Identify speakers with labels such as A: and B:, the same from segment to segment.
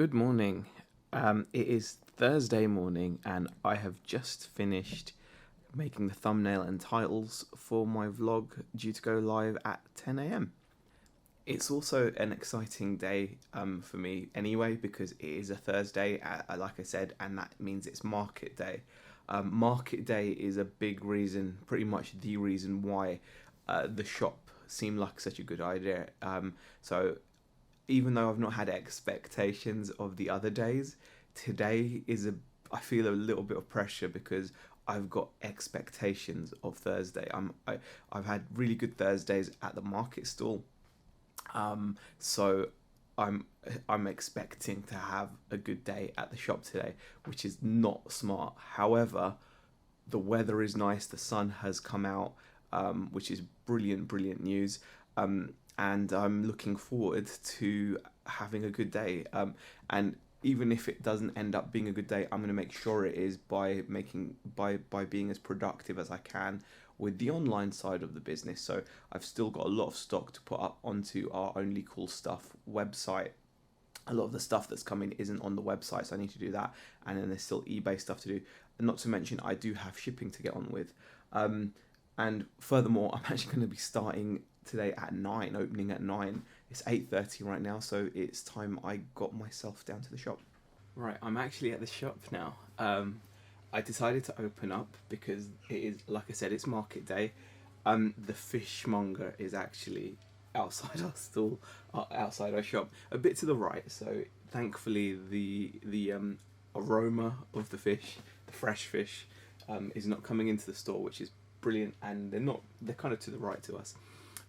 A: Good morning. It is Thursday morning, and I have just finished making the thumbnail and titles for my vlog due to go live at 10 a.m. It's also an exciting day for me anyway, because it is a Thursday, like I said, and that means it's market day. Market day is a big reason, pretty much the reason why the shop seemed like such a good idea. So even though I've not had expectations of the other days, today I feel a little bit of pressure because I've got expectations of Thursday. I've had really good Thursdays at the market stall, so I'm expecting to have a good day at the shop today, which is not smart. However, the weather is nice. The sun has come out, which is brilliant news. And I'm looking forward to having a good day. And even if it doesn't end up being a good day, I'm going to make sure it is by being as productive as I can with the online side of the business. So I've still got a lot of stock to put up onto our onlycoolstuff website. A lot of the stuff that's coming isn't on the website, so I need to do that. And then there's still eBay stuff to do. And not to mention, I do have shipping to get on with. And furthermore, I'm actually going to be starting today at 9, opening at 9. It's 8:30 right now, so it's time I got myself down to the shop. Right, I'm actually at the shop now. I decided to open up because it is, like I said, it's market day. The fishmonger is actually outside our stall, outside our shop, a bit to the right. So thankfully, the aroma of the fish, the fresh fish, is not coming into the store, which is brilliant. And they're kind of to the right to us.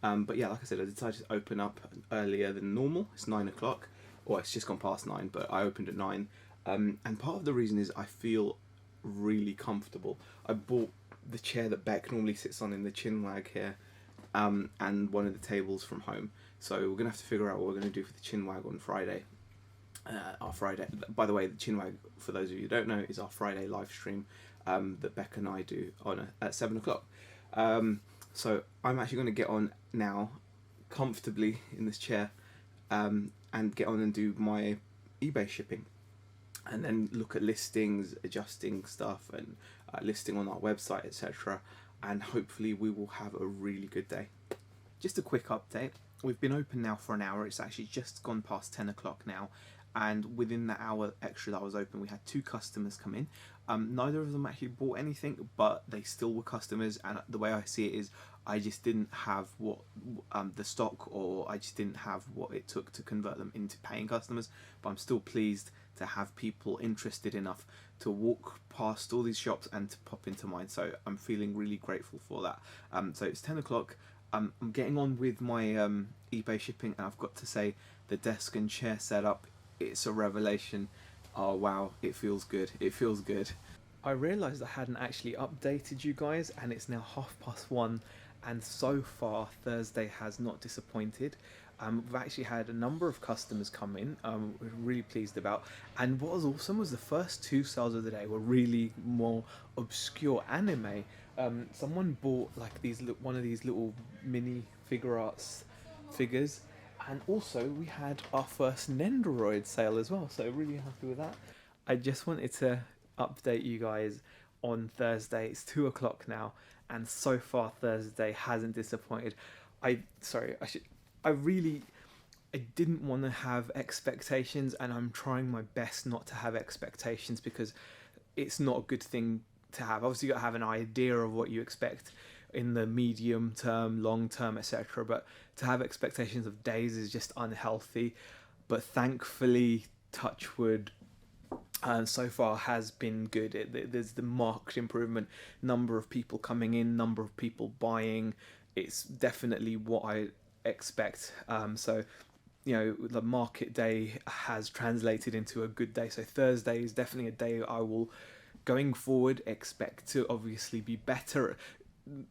A: But yeah, like I said, I decided to open up earlier than normal. It's 9 o'clock, or it's just gone past 9, but I opened at 9. And part of the reason is I feel really comfortable. I bought the chair that Beck normally sits on in the chinwag here, and one of the tables from home. So we're going to have to figure out what we're going to do for the chinwag on Friday. Our Friday, by the way, the chinwag, for those of you who don't know, is our Friday live stream that Beck and I do at 7 o'clock. So I'm actually going to get on now, comfortably in this chair, and get on and do my eBay shipping, and then look at listings, adjusting stuff, and listing on our website, etc. And hopefully we will have a really good day. Just a quick update. We've been open now for an hour. It's actually just gone past 10 o'clock now. And within the hour extra that I was open, we had 2 customers come in. Neither of them actually bought anything, but they still were customers. And the way I see it is, I just didn't have what the stock, or I just didn't have what it took to convert them into paying customers. But I'm still pleased to have people interested enough to walk past all these shops and to pop into mine. So I'm feeling really grateful for that. So it's 10 o'clock. I'm getting on with my eBay shipping, and I've got to say, the desk and chair setup, it's a revelation. Oh wow, it feels good. It feels good. I realised I hadn't actually updated you guys, and it's now 1:30, and so far Thursday has not disappointed. We've actually had a number of customers come in, we're really pleased about. And what was awesome was the first 2 sales of the day were really more obscure anime. Someone bought like one of these little mini figure arts figures. And also we had our first Nendoroid sale as well, so really happy with that. I just wanted to update you guys on Thursday. It's 2 o'clock now, and so far Thursday hasn't disappointed. I didn't want to have expectations, and I'm trying my best not to have expectations, because it's not a good thing to have. Obviously you got to have an idea of what you expect in the medium term, long term, etc. But to have expectations of days is just unhealthy. But thankfully, touch wood, so far has been good. There's the marked improvement, number of people coming in, number of people buying. It's definitely what I expect. So you know, the market day has translated into a good day. So Thursday is definitely a day I will, going forward, expect to obviously be better.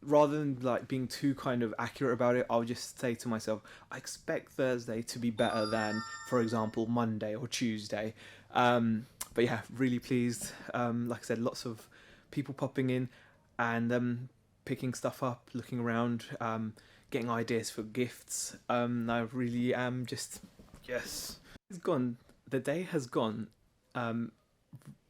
A: Rather than like being too kind of accurate about it, I'll just say to myself, I expect Thursday to be better than, for example, Monday or Tuesday. But yeah, really pleased. Like I said, lots of people popping in and picking stuff up, looking around, getting ideas for gifts. I really am just, yes. It's gone the day has gone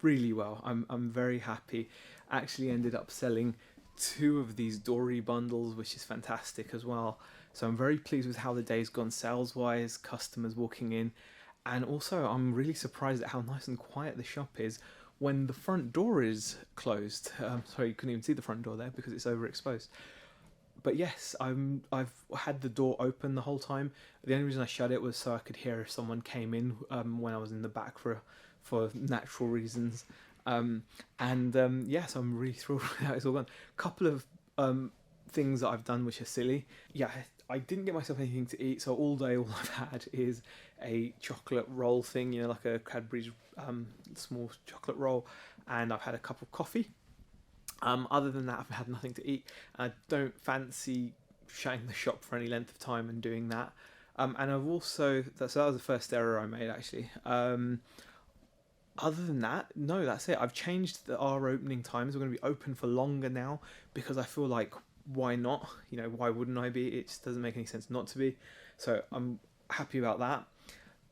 A: really well. I'm very happy. Actually ended up selling 2 of these Dory bundles, which is fantastic as well. So I'm very pleased with how the day's gone sales wise, customers walking in, and also I'm really surprised at how nice and quiet the shop is when the front door is closed. Sorry, you couldn't even see the front door there because it's overexposed. But yes, I've had the door open the whole time. The only reason I shut it was so I could hear if someone came in when I was in the back for natural reasons. Yes, I'm really thrilled with how it's all gone. Couple of things that I've done which are silly. Yeah, I didn't get myself anything to eat, so all day all I've had is a chocolate roll thing, like a Cadbury's small chocolate roll, and I've had a cup of coffee. Other than that, I've had nothing to eat. I don't fancy shutting the shop for any length of time and doing that. And I've also, that was the first error I made actually. Other than that, no, that's it. I've changed our opening times. We're going to be open for longer now because I feel like, why not? Why wouldn't I be? It just doesn't make any sense not to be. So I'm happy about that.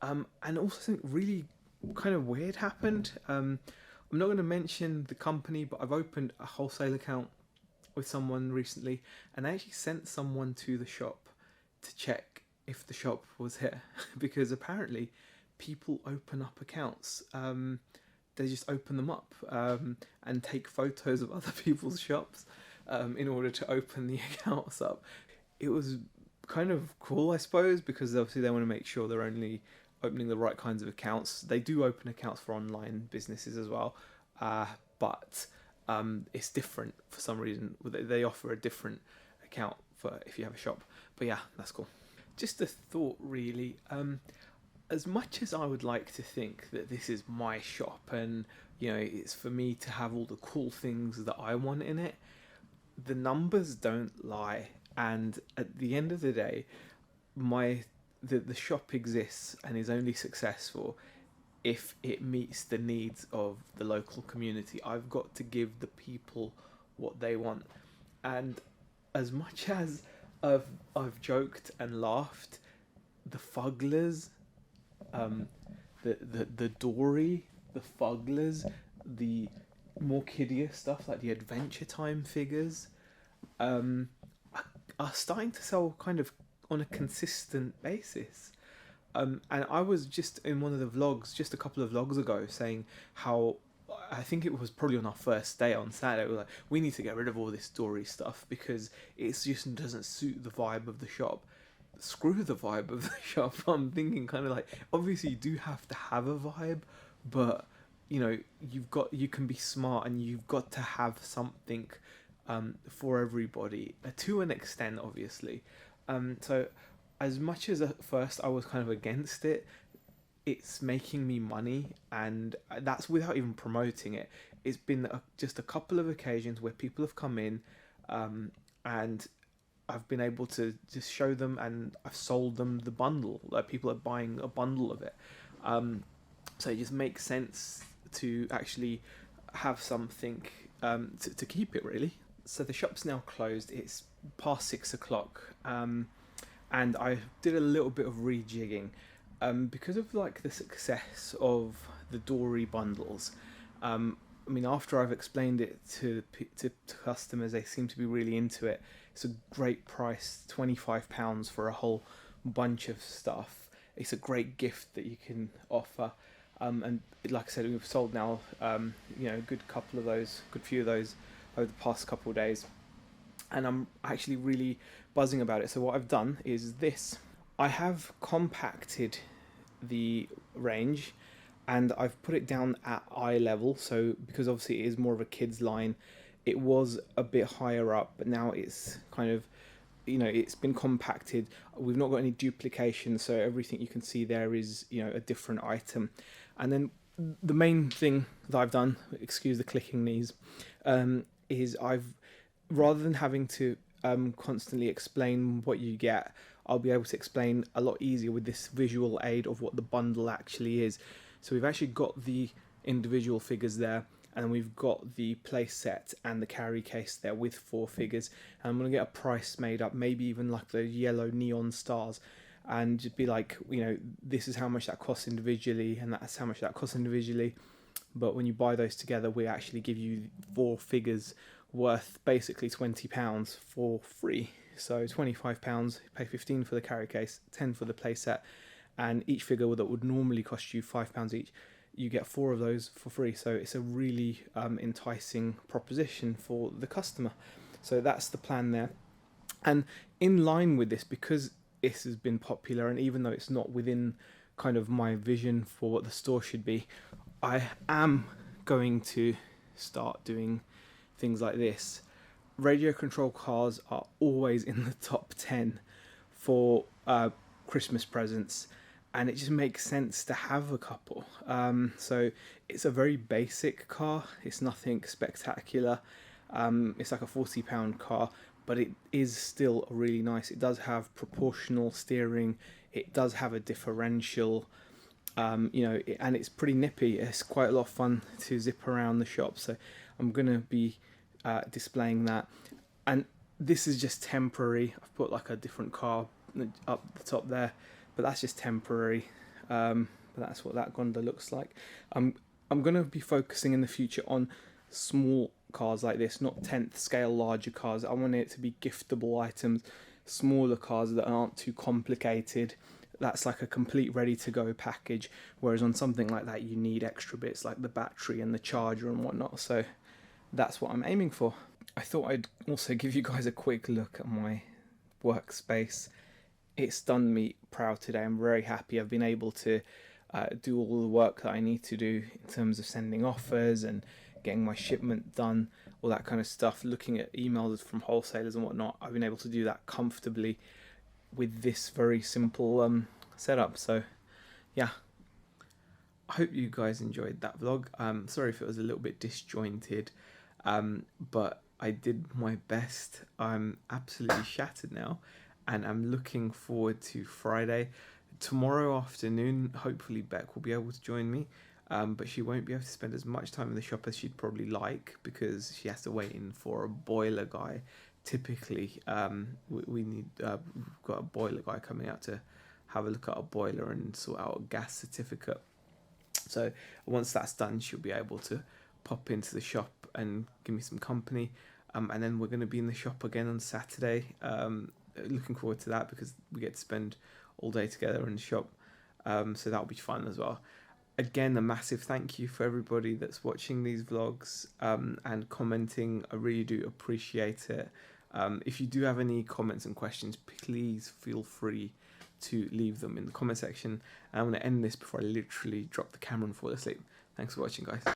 A: And also something really kind of weird happened. I'm not going to mention the company, but I've opened a wholesale account with someone recently, and I actually sent someone to the shop to check if the shop was here because apparently people open up accounts. They just open them up and take photos of other people's shops in order to open the accounts up. It was kind of cool, I suppose, because obviously they want to make sure they're only opening the right kinds of accounts. They do open accounts for online businesses as well, but it's different for some reason. They offer a different account for if you have a shop. But yeah, that's cool. Just a thought, really. As much as I would like to think that this is my shop and it's for me to have all the cool things that I want in it, the numbers don't lie. And at the end of the day, the shop exists and is only successful if it meets the needs of the local community. I've got to give the people what they want. And as much as I've joked and laughed, the Fugglers, the Dory, the Fugglers, the more kiddier stuff like the Adventure Time figures, are starting to sell kind of on a consistent basis. And I was just in one of the vlogs, just a couple of vlogs ago, saying how I think it was probably on our first day on Saturday, we were like, we need to get rid of all this Dory stuff because it just doesn't suit the vibe of the shop. Screw the vibe of the shop. I'm thinking kind of like, obviously you do have to have a vibe, but you can be smart and you've got to have something for everybody to an extent, obviously. So as much as at first I was kind of against it, it's making me money, and that's without even promoting it. It's been just a couple of occasions where people have come in and I've been able to just show them, and I've sold them the bundle. Like, people are buying a bundle of it. So it just makes sense to actually have something to keep it, really. So the shop's now closed. It's past 6 o'clock, and I did a little bit of rejigging because of like the success of the Dory bundles. After I've explained it to customers, they seem to be really into it. It's a great price, £25 for a whole bunch of stuff. It's a great gift that you can offer. And like I said, we've sold now, a good few of those over the past couple of days. And I'm actually really buzzing about it. So what I've done is this. I have compacted the range and I've put it down at eye level. So because obviously it is more of a kid's line, it was a bit higher up, but now it's kind of, it's been compacted. We've not got any duplication, so everything you can see there is, a different item. And then the main thing that I've done, excuse the clicking knees, is rather than having to constantly explain what you get, I'll be able to explain a lot easier with this visual aid of what the bundle actually is. So we've actually got the individual figures there, and we've got the play set and the carry case there with 4 figures. And I'm going to get a price made up, maybe even like the yellow neon stars. and just be like, you know, this is how much that costs individually, and that's how much that costs individually. But when you buy those together, we actually give you 4 figures worth basically £20 for free. So £25, pay 15 for the carry case, 10 for the playset, and each figure that would normally cost you £5 each, you get 4 of those for free. So it's a really enticing proposition for the customer. So that's the plan there. And in line with this, because this has been popular, and even though it's not within kind of my vision for what the store should be, I am going to start doing things like this. Radio control cars are always in the top 10 for Christmas presents, and it just makes sense to have a couple. So it's a very basic car, it's nothing spectacular. It's like a £40 car, but it is still really nice. It does have proportional steering, it does have a differential, you know, and it's pretty nippy. It's quite a lot of fun to zip around the shop, so I'm going to be displaying that. And this is just temporary. I've put like a different car up the top there, but that's just temporary. But that's what that gondola looks like. I'm going to be focusing in the future on small cars like this, not 10th scale larger cars. I want it to be giftable items, smaller cars that aren't too complicated. That's like a complete ready to go package, whereas on something like that you need extra bits like the battery and the charger and whatnot. So that's what I'm aiming for. I thought I'd also give you guys a quick look at my workspace. It's done me proud today. I'm very happy I've been able to do all the work that I need to do in terms of sending offers and getting my shipment done, all that kind of stuff, looking at emails from wholesalers and whatnot. I've been able to do that comfortably with this very simple setup. So yeah, I hope you guys enjoyed that vlog. Sorry if it was a little bit disjointed, but I did my best. I'm absolutely shattered now, and I'm looking forward to Friday. Tomorrow afternoon, hopefully Beck will be able to join me, but she won't be able to spend as much time in the shop as she'd probably like, because she has to wait in for a boiler guy. Typically, we've got a boiler guy coming out to have a look at our boiler and sort out a gas certificate. So once that's done, she'll be able to pop into the shop and give me some company. And then we're going to be in the shop again on Saturday. Looking forward to that, because we get to spend all day together in the shop. So that'll be fun as well. Again, a massive thank you for everybody that's watching these vlogs and commenting. I really do appreciate it. If you do have any comments and questions, please feel free to leave them in the comment section. And I'm going to end this before I literally drop the camera and fall asleep. Thanks for watching, guys.